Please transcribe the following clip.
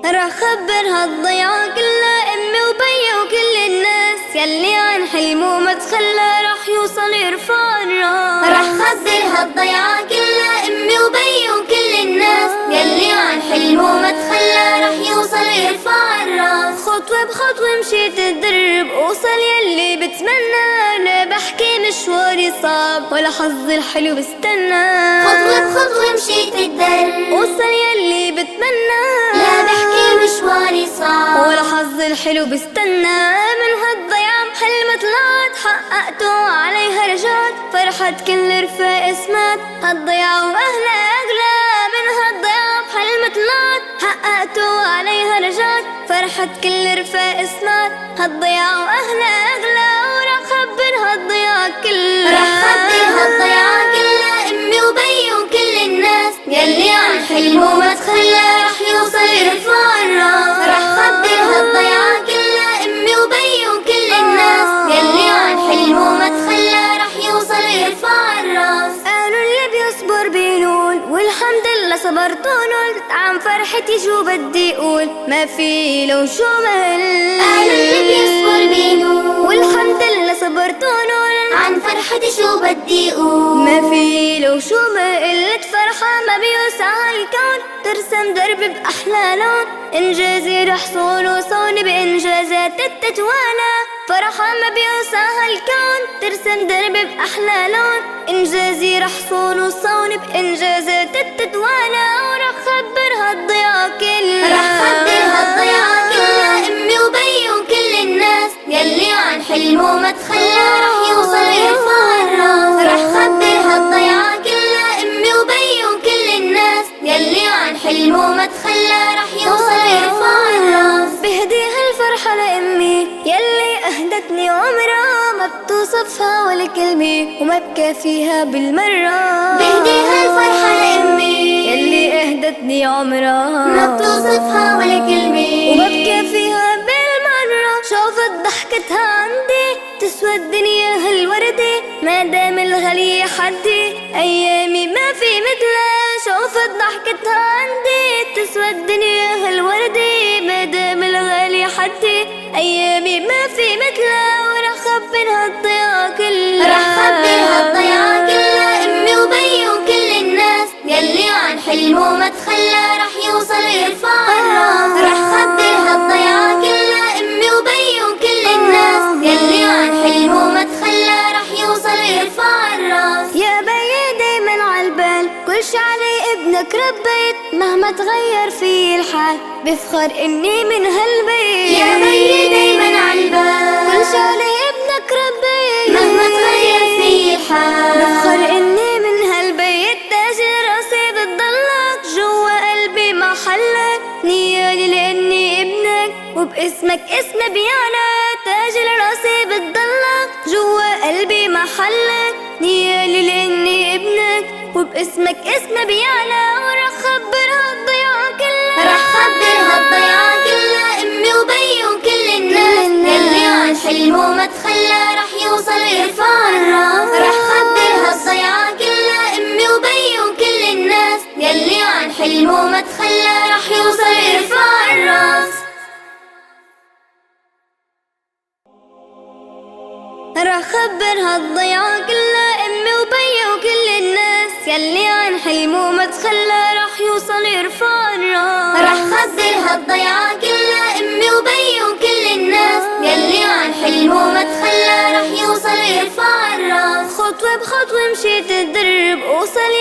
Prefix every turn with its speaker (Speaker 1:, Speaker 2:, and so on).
Speaker 1: راح خبر هالضيعة كلها امي وبي وكل الناس يلي عن حلمه ما تخلى راح يوصل يرفع الراس. راح خبر هالضيعة كلها امي وبي وكل الناس يلي عن حلمه ما تخلى راح يوصل يرفع الراس. خطوة بخطوة مشيت الدرب اوصل يلي بتمنى، انا بحكي مشواري صعب ولا حظي الحلو بستنى. خطوة بخطوة مشيت الدرب اوصل يلي بتمنى، لا بحكي مشواري صعب ولا حظي الحلو بستنى. من هالضيعة بحلم طلعت حققته عليها رجعت، فرحة كل رفاق سمعت هالضيعة واهلها اغلى. من هالضيعة بحلم طلعت حققته عليها رجعت، فرحة كل رفاق سمعت هالضيعة واهلها اغلى. وراح خبر هالضيعة كلها، راح خبر هالضيعة كلها امي وبي وكل الناس يلي عن حلمه ما تخلى راح يوصل يرفع الراس. راح خبر هالضيعة كلها امي وبي وكل الناس يلي عن حلمه ما تخلى راح يوصل يرفع الراس. قالوا اللي بيصبر بينول والحمد لله صبرت ونلت، عن فرحتي شو بدي اقول ما في لو شو مهل. قالوا اللي بيصبر بينول والحمد لله صبرت ونلت، عن فرحتي شو بدي اقول ما في لو شو ما قلت. فرحة ما بيوسع الكون ترسم درب بأحلى لون، إنجازي رح صون وصون بإنجازات التتوالى. فرحة ما بيوسع الكون ترسم درب بأحلى لون، إنجازي رح صون وصون بإنجازات التتوالى. ورح خبر هالضيعة كلها، رح خبر هالضيعة كلها امي وبي وكل الناس يلي عن حلمه ما تخلى رح يوصل يرفع الراس. رح خبر هالضيعة كلها امي وبي وكل الناس يلي عن حلمه ما تخلى رح يوصل يرفع الراس. بهدي هالفرحة لامي يلي اهدتني عمرها ما بتوصفها ولا كلمة وما بكافيها بالمرة. بهدي هالفرحة لامي يلي اهدتني عمرها ما بتوصفها ولا كلمة وما بكافيها بالمرة. شوفت ضحكتها عندي تسوى الدنيا هالوردة، ما دام الغالية حدي ايامي ما في مثلها. شوفت ضحكتها عندي تسوى الدنيا هالوردة، ما دام الغالية حدي ايامي ما في مثلها. ورح خبر هالضيعة كلها، رح خبر هالضيعة كلها امي وبي وكل الناس يلي عن حلمه ما تخلى رح يوصل يرفع الراس. رح خبر هالضيعة كلها امي وبي وكل الناس يلي عن حلمه ما تخلى رح يوصل يرفع الراس. يا بي دايما عالبال كل شي علي ابنك ربيت، مهما تغير في الحال بفخر اني من هالبيت. يا بي دايما عالبال كل شي علي ابنك ربيت، مهما تغير في الحال بفخر اني من هالبيت. تاج راسي بتضلك جوا قلبي محلك، نيالي لاني ابنك وباسمك اسمي بيعلى. تاج راسي بتضلك جوا قلبي محلك، نيالي لاني ابنك وباسمك اسمي بيعلى. ورح خبر هالضيعة كلها، رح خبر هالضيعة كلها امي وبي وكل الناس يلي عن حلمه ما تخلى رح يوصل يرفع الراس. رح خبر هالضيعة كلها امي وبي وكل الناس يلي عن حلمه ما تخلى رح يوصل يرفع الراس. راح خبر هالضيعة كلها امي وبي وكل الناس يلي عن حلمه ما تخلى رح يوصل يرفع الراس. راح خبر هالضيعة كلها امي وبي وكل الناس يلي عن حلمه ما تخلى رح يوصل يرفع الراس. خطوة بخطوة مشيت الدرب اوصل